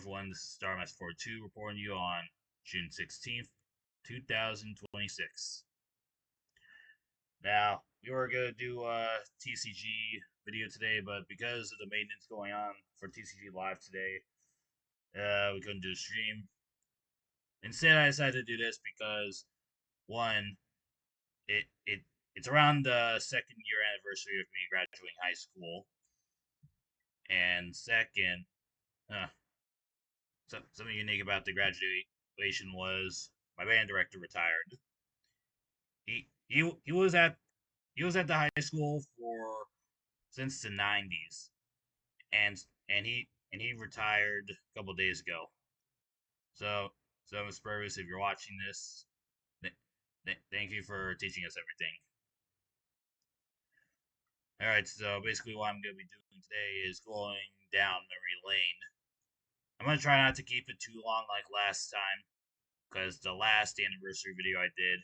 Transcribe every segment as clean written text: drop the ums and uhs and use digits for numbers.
everyone, this is StarMax42 reporting you on June 16th, 2026. Now, we were going to do a TCG video today, but because of the maintenance going on for TCG Live today, we couldn't do a stream. Instead, I decided to do this because, one, it's around the second year anniversary of me graduating high school, and second, something unique about the graduation was my band director retired. He was at the high school for since the '90s, and he retired a couple days ago. So Miss Purvis, if you're watching this, thank you for teaching us everything. All right, so basically what I'm gonna be doing today is going down memory lane. I'm gonna try not to keep it too long like last time, because the last anniversary video I did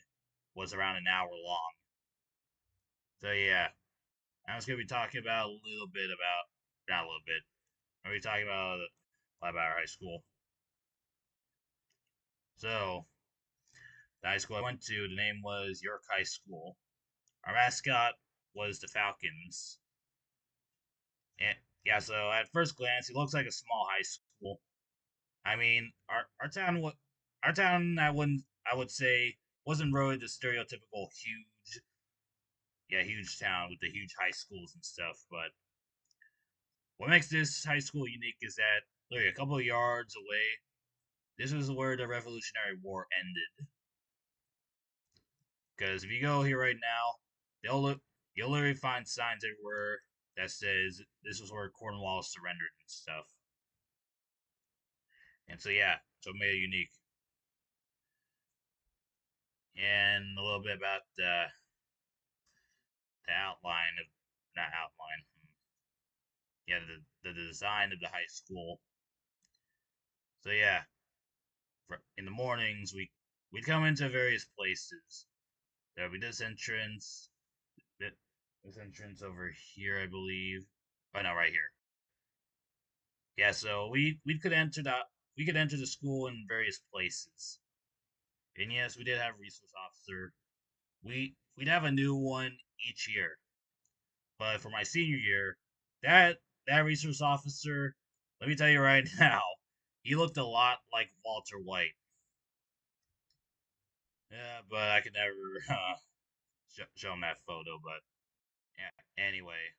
was around an hour long. So yeah, I'm just gonna be talking about a little bit about not a little bit. I'm gonna be talking about our high school. So the high school I went to, the name was York High School. Our mascot was the Falcons. And yeah, so at first glance, it looks like a small high school. I mean, our town I would say wasn't really the stereotypical huge town with the huge high schools and stuff. But what makes this high school unique is that literally a couple of yards away, this is where the Revolutionary War ended. Because if you go here right now, you'll literally find signs everywhere that says this was where Cornwallis surrendered and stuff. And so yeah, so it made it unique. And a little bit about the outline of not outline. Yeah, the design of the high school. So yeah, in the mornings we'd come into various places. There'll be this entrance, this entrance over here, I believe. Oh no, right here. Yeah, so we could enter the school in various places. And yes, we did have resource officer. We'd have a new one each year. But for my senior year, that resource officer, let me tell you right now, he looked a lot like Walter White. Yeah, but I could never show him that photo. But yeah, anyway,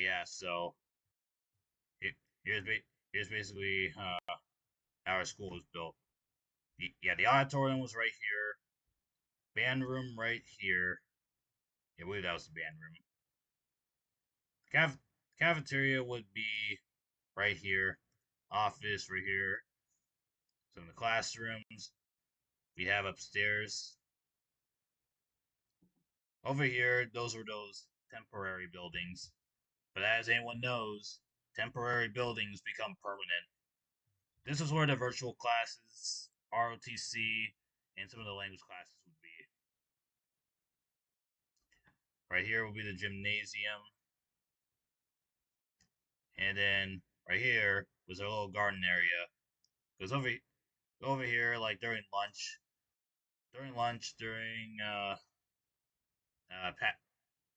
yeah. So here's here's basically how our school was built. The auditorium was right here, band room right here. Yeah, I believe that was the band room. Cafeteria would be right here, office right here. Some of the classrooms we have upstairs. Over here, those were those temporary buildings. But as anyone knows, temporary buildings become permanent. This is where the virtual classes, ROTC, and some of the language classes would be. Right here will be the gymnasium. And then right here was a little garden area. Because over here, like during during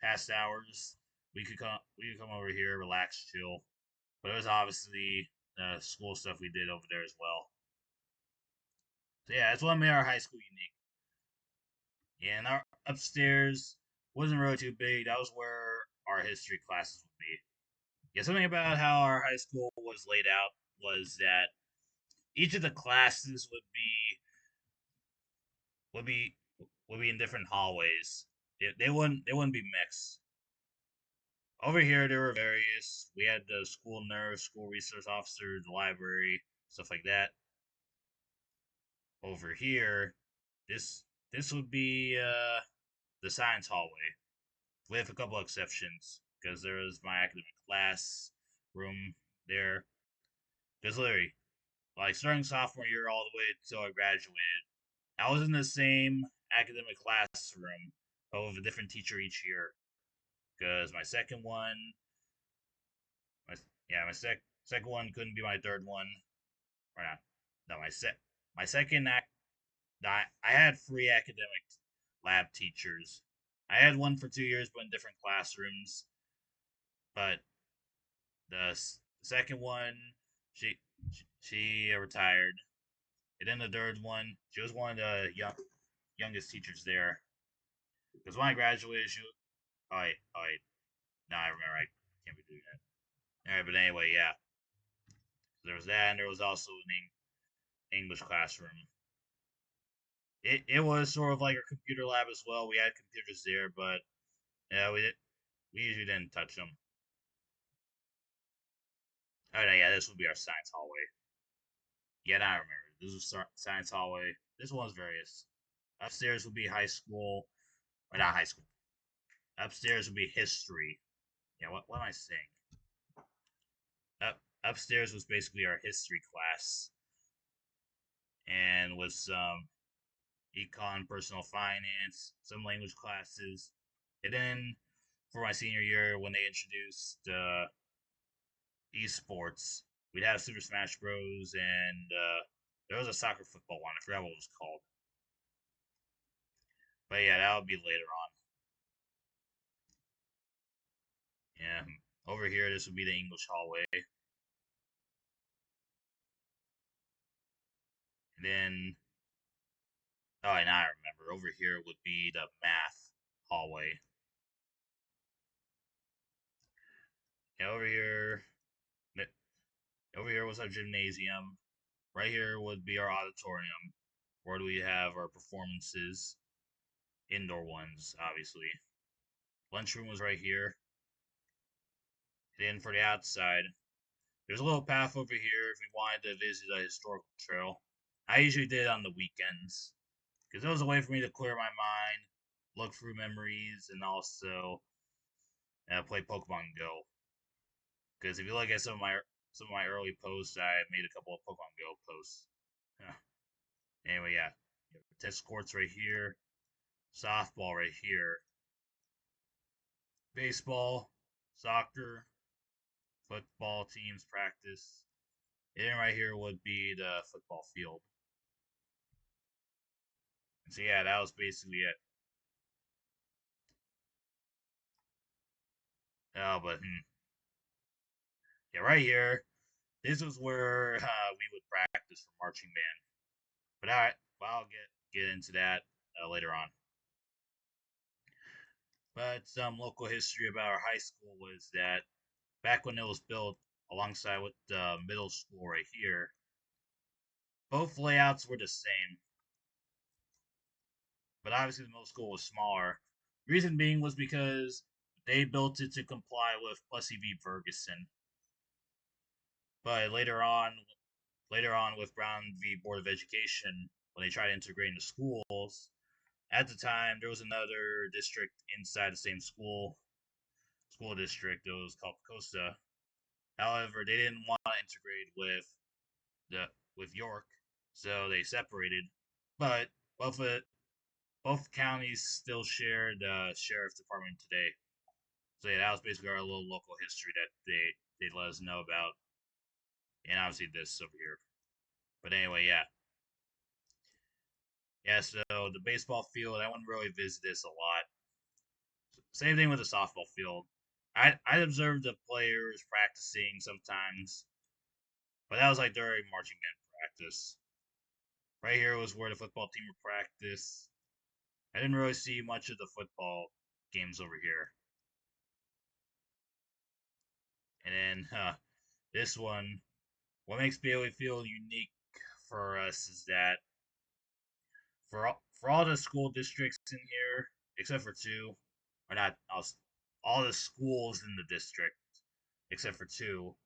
past hours, we could come over here, relax, chill. But it was obviously school stuff we did over there as well. So yeah, that's what made our high school unique. Yeah, and our upstairs wasn't really too big. That was where our history classes would be. Yeah, something about how our high school was laid out was that each of the classes would be would be in different hallways. They wouldn't be mixed. Over here, there were various. We had the school nurse, school resource officer, the library, stuff like that. Over here, this this would be the science hallway, with a couple exceptions, because there was my academic class room there. Because literally, like starting sophomore year all the way until I graduated, I was in the same academic classroom, but with a different teacher each year. Because my second one, my second one couldn't be my third one, or not. No, my second act. I had free academic lab teachers. I had one for 2 years, but in different classrooms. But the second one, she she retired. And then the third one, she was one of the youngest teachers there. Because when I graduated, she. Oh wait, no, I remember. I can't be doing that. All right, but anyway, yeah. So there was that, and there was also an English classroom. It was sort of like a computer lab as well. We had computers there, but yeah, we usually didn't touch them. Oh no, yeah, this would be our science hallway. Yeah, now I remember. This was science hallway. This one's various. Upstairs would be high school, or not high school. Upstairs would be history. Yeah, what am I saying? Upstairs was basically our history class, and with some econ, personal finance, some language classes, and then for my senior year when they introduced esports, we'd have Super Smash Bros. And there was a soccer football one. I forgot what it was called. But yeah, that would be later on. Yeah, over here this would be the English hallway, and then oh, and I remember over here would be the math hallway. Yeah, over here was our gymnasium. Right here would be our auditorium, where do we have our performances, indoor ones, obviously. Lunchroom was right here. And then for the outside, there's a little path over here if we wanted to visit a historical trail. I usually did it on the weekends because it was a way for me to clear my mind, look through memories, and also play Pokemon Go. Because if you look at some of my early posts, I made a couple of Pokemon Go posts. Anyway, yeah, tennis courts right here, softball right here, baseball, soccer, football teams practice. And right here would be the football field. And so yeah, that was basically it. Oh, but yeah, right here, this was where we would practice for marching band. But all right, well, I'll get into that later on. But some local history about our high school was that back when it was built alongside with the middle school right here, both layouts were the same, but obviously the middle school was smaller. Reason being was because they built it to comply with Plessy v. Ferguson. But later on with Brown v. Board of Education, when they tried to integrate into schools, at the time there was another district inside the same school district. It was called Costa. However, they didn't want to integrate the with York, so they separated. But both both counties still share the sheriff's department today. So yeah, that was basically our little local history that they let us know about, and obviously this over here. But anyway, yeah, yeah. So the baseball field, I wouldn't really visit this a lot. Same thing with the softball field. I'd observe the players practicing sometimes, but that was like during marching band practice. Right here was where the football team would practice. I didn't really see much of the football games over here. And then this one, what makes Bailey Field unique for us is that for all the school districts in here, except for two, or not all the schools in the district, except for two.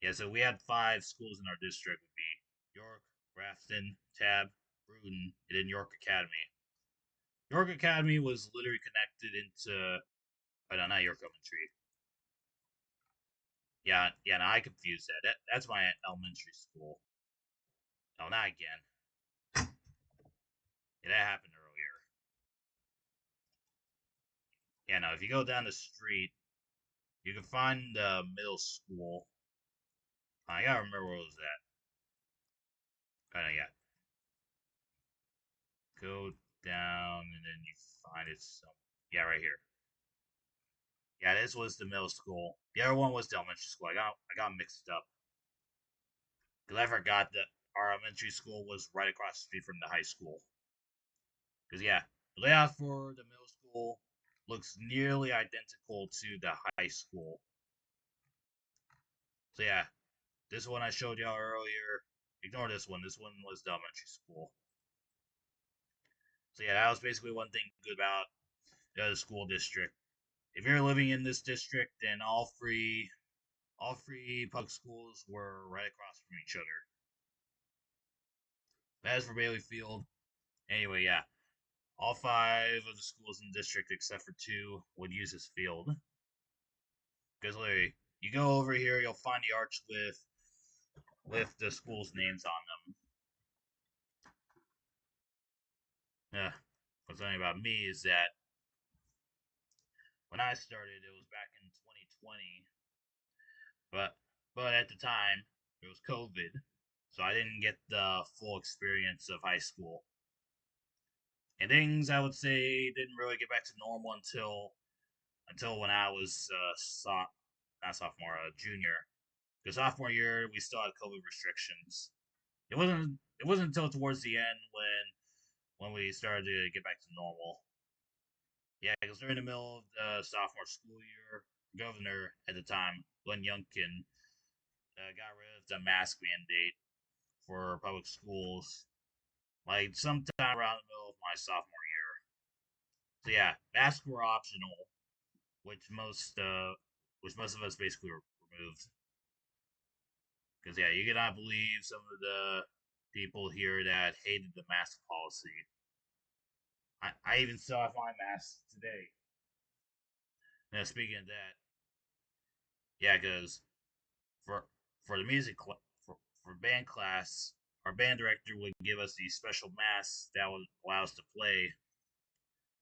Yeah, so we had five schools in our district would be York, Grafton, Tab, Bruton, and then York Academy. York Academy was literally connected into oh no, not York Elementary. Yeah, no, I confused that. That's my elementary school. No, not again. Yeah, that happened earlier. Yeah, no, if you go down the street, you can find the middle school. I gotta remember where it was at. Yeah. Go down and then you find it some. Yeah, right here. Yeah, this was the middle school. The other one was the elementary school. I got mixed up because I forgot that our elementary school was right across the street from the high school. Because yeah, the layout for the middle school looks nearly identical to the high school. So yeah, this one I showed y'all earlier. Ignore this one. This one was the elementary school. So yeah, that was basically one thing good about the other school district. If you're living in this district, then all three public schools were right across from each other. As for Bailey Field, anyway, yeah, all five of the schools in the district except for two would use this field. Because literally, you go over here, you'll find the arch with the school's names on them. Yeah. What's funny about me is that when I started, it was back in 2020, but at the time it was COVID, so I didn't get the full experience of high school. And things I would say didn't really get back to normal until when I was not sophomore, junior. Because sophomore year we still had COVID restrictions. It wasn't until towards the end when we started to get back to normal. Yeah, because during the middle of the sophomore school year, the governor at the time, Glenn Youngkin, got rid of the mask mandate for public schools, like sometime around the middle of my sophomore year. So yeah, masks were optional, which most of us basically removed. Because yeah, you cannot believe some of the people here that hated the mask policy. I even still have my mask today. Now speaking of that, yeah, because for for the for band class, our band director would give us these special masks that would allow us to play.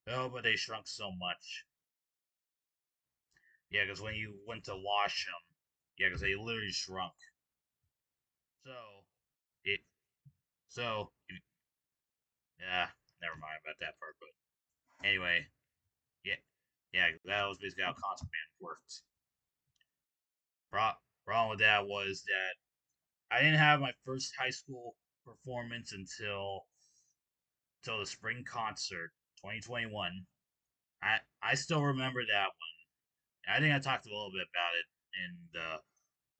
Oh, but they shrunk so much. Yeah, because when you went to wash them, yeah, because they literally shrunk. So it so yeah, never mind about that part. But anyway, yeah, yeah, that was basically how concert band worked. Problem with that was that I didn't have my first high school performance until the spring concert 2021. I still remember that one. And I think I talked a little bit about it in the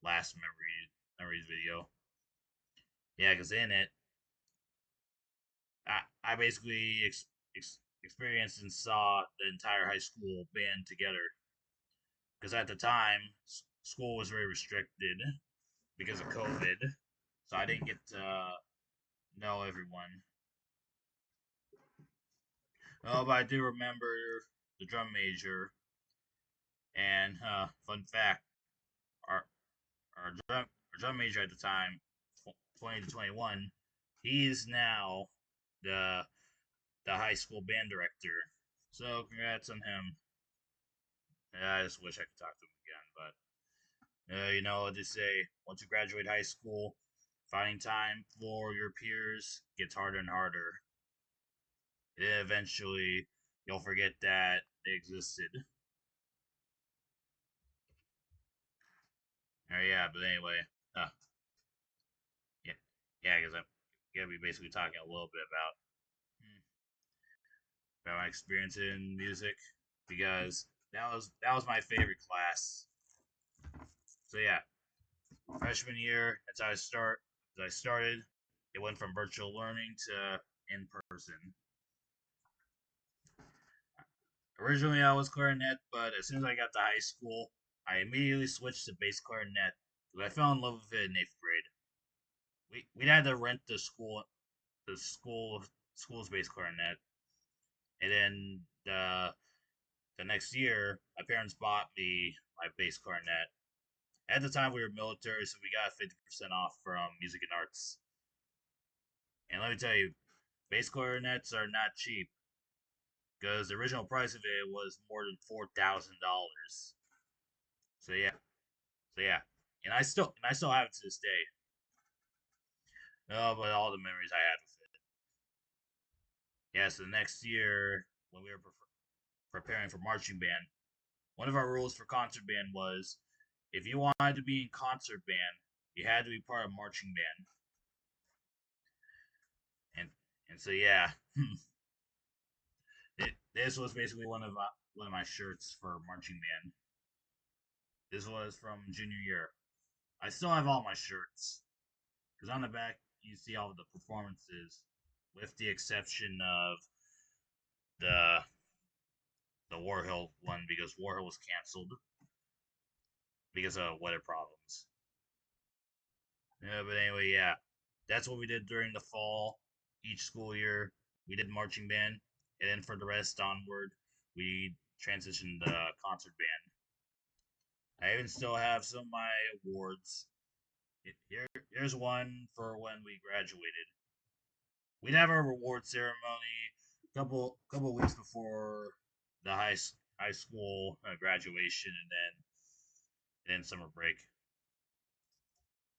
last memories video. Yeah, because in it, I basically experienced and saw the entire high school band together. Because at the time, school was very restricted because of COVID, so I didn't get to know everyone. Oh, but I do remember the drum major. And fun fact, our our drum major at the time, 20 to 21, he is now the the high school band director. So congrats on him. Yeah, I just wish I could talk to him again, but you know what they say. Once you graduate high school, finding time for your peers gets harder and harder. And then eventually, you'll forget that they existed. Yeah, but anyway, uh, yeah, yeah, because I'm gonna be basically talking a little bit hmm, about my experience in music because that was my favorite class. So yeah, freshman year, as I started, it went from virtual learning to in person. Originally, I was clarinet, but as soon as I got to high school, I immediately switched to bass clarinet because I fell in love with it in eighth grade. We had to rent the school's bass clarinet, and then the next year, my parents bought me my bass clarinet. At the time, we were military, so we got 50% off from Music and Arts. And let me tell you, bass clarinets are not cheap because the original price of it was more than $4,000. So yeah, so yeah, and I still have it to this day. Oh, but all the memories I had with it. Yeah, so the next year when we were preparing for marching band, one of our rules for concert band was if you wanted to be in concert band, you had to be part of marching band. And and so yeah, this was basically one of my shirts for marching band. This was from junior year. I still have all my shirts because on the back you see all of the performances, with the exception of the the War Hill one because War Hill was canceled because of weather problems. Yeah, but anyway, yeah, that's what we did during the fall. Each school year, we did marching band, and then for the rest onward, we transitioned to concert band. I even still have some of my awards. Here's one for when we graduated. We'd have our reward ceremony a couple weeks before the high school graduation, and then summer break.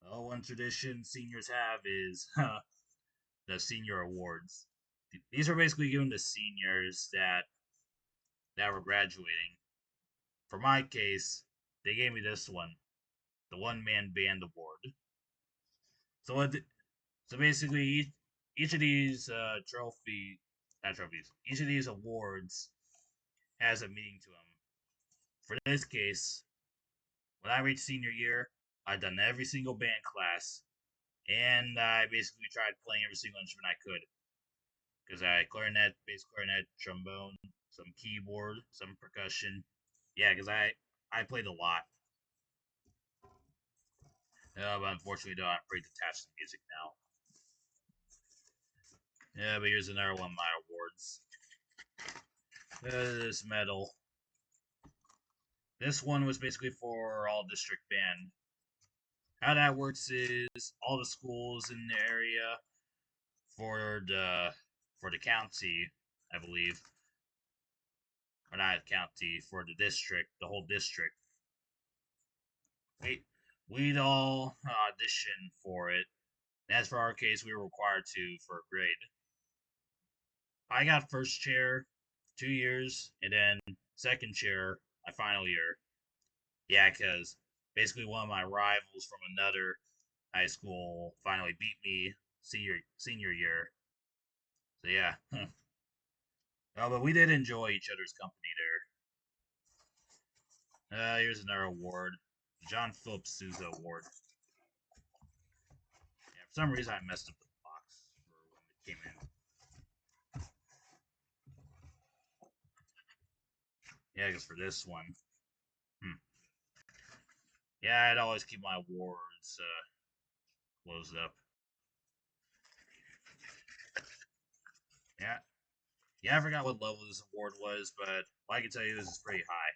Oh, one tradition seniors have is the senior awards. These are basically given to seniors that were graduating. For my case, they gave me this one, the one man band award. So what? So basically, each of these not trophies, each of these awards has a meaning to them. For this case, when I reached senior year, I'd done every single band class, and I basically tried playing every single instrument I could. Because I had clarinet, bass clarinet, trombone, some keyboard, some percussion. Yeah, because I played a lot. But unfortunately, though, I'm pretty detached to music now. Yeah, but here's another one of my awards. This medal. This one was basically for all district band. How that works is all the schools in the area for the county, I believe, or not county, for the district, the whole district. We'd all audition for it. As for our case, we were required to for a grade. I got first chair 2 years, and then second chair my final year. Yeah, because basically one of my rivals from another high school finally beat me senior year. So yeah. Oh, but we did enjoy each other's company there. Here's another award, John Philip Sousa Award. Yeah, for some reason I messed up the box for when it came in. Yeah, because for this one, yeah, I'd always keep my awards closed up. Yeah, yeah, I forgot what level this award was, but I can tell you this is pretty high.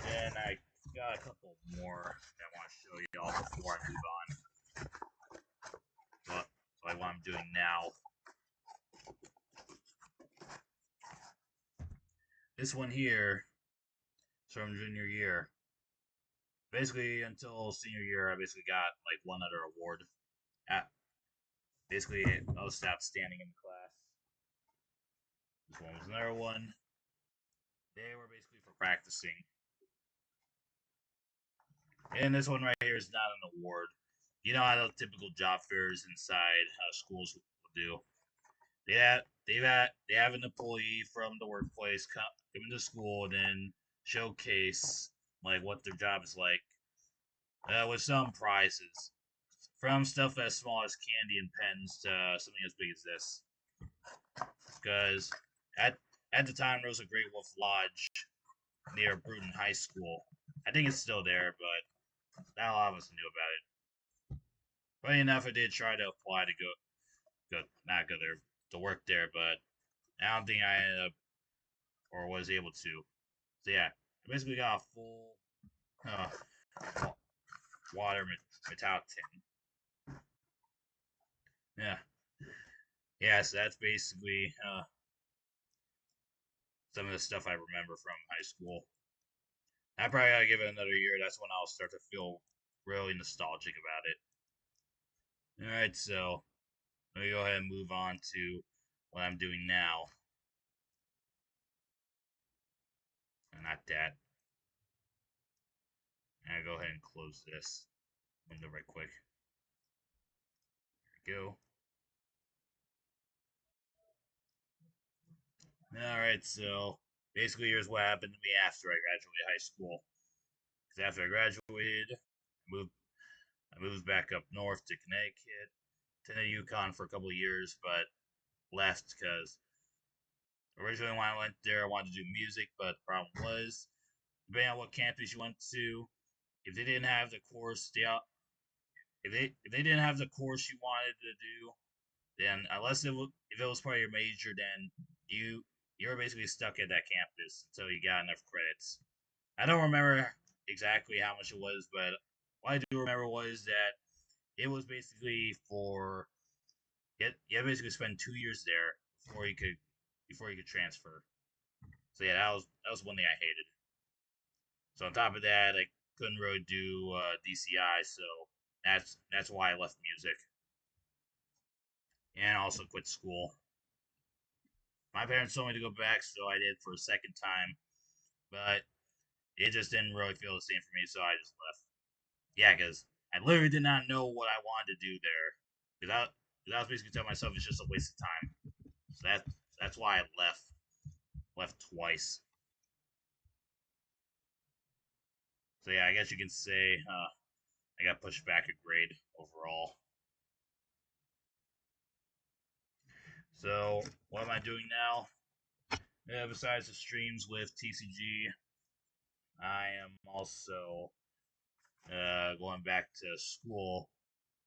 And I got a couple more that I want to show you all before I move on. But like what I'm doing now. This one here is from junior year. Basically, until senior year, I basically got like one other award. At basically most outstanding in the class. This one was another one. They were basically for practicing. And this one right here is not an award. You know how the typical job fairs inside schools will do. They have an employee from the workplace come into school and then showcase like what their job is like with some prizes, from stuff as small as candy and pens to something as big as this. Because at at the time there was a Great Wolf Lodge near Bruton High School. I think it's still there, but not a lot of us knew about it. Funny enough, I did try to apply to not go there to work there, but I don't think I ended up or was able to. So yeah, I basically got a full uh, water metallic tin. Yeah, yeah. So that's basically some of the stuff I remember from high school. I probably gotta give it another year. That's when I'll start to feel really nostalgic about it. All right, so let me go ahead and move on to what I'm doing now. Not that. And I go ahead and close this window right quick. There we go. Alright, so basically here's what happened to me after I graduated high school. Because after I graduated, I moved back up north to Connecticut, attended UConn for a couple of years, but left because originally when I went there, I wanted to do music, but the problem was, depending on what campus you went to, if they didn't have the course, if they didn't have the course you wanted to do, then if it was part of your major, then you were basically stuck at that campus until you got enough credits. I don't remember exactly how much it was, but what I do remember was that it was basically for you had to basically spend 2 years there before you could transfer. So yeah, that was one thing I hated. So on top of that, I couldn't really do DCI, so that's why I left music and also quit school. My parents told me to go back, so I did for a second time, but it just didn't really feel the same for me, so I just left. Yeah, because I literally did not know what I wanted to do there. Because I was basically telling myself it's just a waste of time. So that's why I left twice. So yeah, I guess you can say I got pushed back a grade overall. So what am I doing now? Yeah, besides the streams with TCG, I am also going back to school,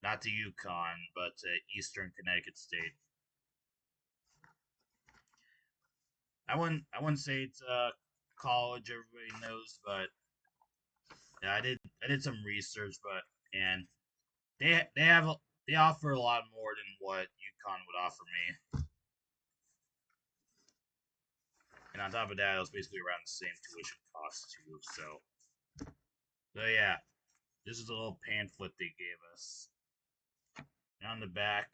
not to UConn, but to Eastern Connecticut State. I wouldn't say it's college everybody knows, but yeah, I did some research, but and they offer a lot more than what UConn would offer me. And on top of that, it was basically around the same tuition cost too. So yeah, this is a little pamphlet they gave us. And on the back,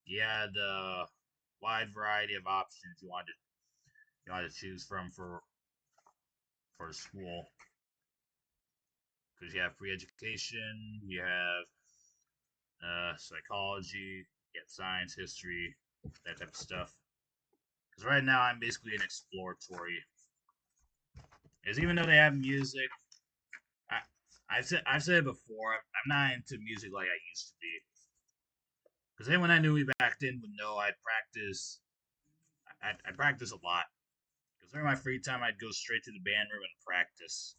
you had a wide variety of options you wanted to choose from for school. Because you have free education, you have psychology, you have science, history, that type of stuff. Because right now I'm basically an exploratory. Because even though they have music, I, I've said it before. I'm not into music like I used to be. Because anyone I knew me back then would know I practice a lot. Because during my free time, I'd go straight to the band room and practice.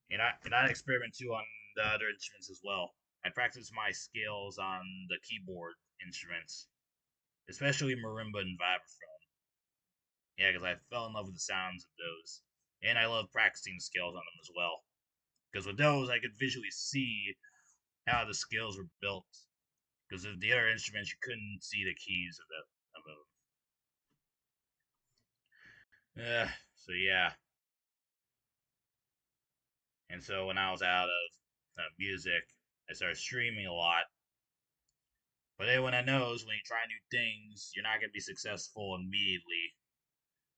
And I'd experiment too on the other instruments as well. I practice my skills on the keyboard instruments, especially marimba and vibraphone. Yeah, because I fell in love with the sounds of those, and I love practicing skills on them as well. Because with those, I could visually see how the skills were built. Because with the other instruments, you couldn't see the keys of them. So yeah, and so when I was out of music, I started streaming a lot. But everyone knows when you try new things, you're not going to be successful immediately.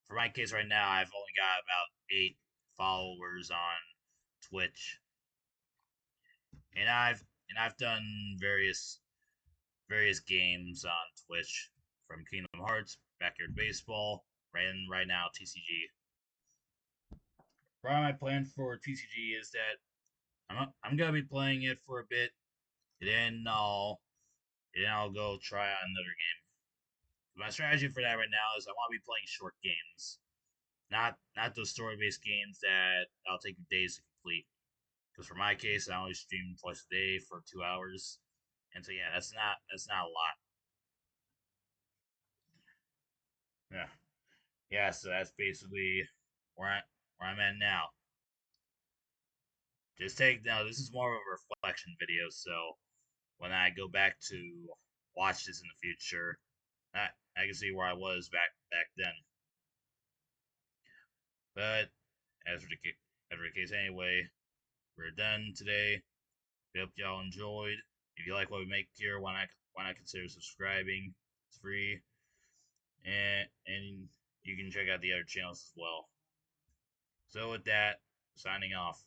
For my case right now, I've only got about 8 followers on Twitch, and I've done various games on Twitch, from Kingdom Hearts, Backyard Baseball, and right now TCG. Probably my plan for TCG is that I'm gonna be playing it for a bit, and then I'll go try out another game. My strategy for that right now is I want to be playing short games, not those story based games that I'll take days to complete. Because for my case, I only stream twice a day for 2 hours, and so yeah, that's not a lot. Yeah, yeah. So that's basically where I'm at now. Just take now. This is more of a reflection video, so when I go back to watch this in the future, I can see where I was back then. But as for the case anyway, we're done today. We hope y'all enjoyed. If you like what we make here, why not consider subscribing? It's free, and you can check out the other channels as well. So with that, signing off.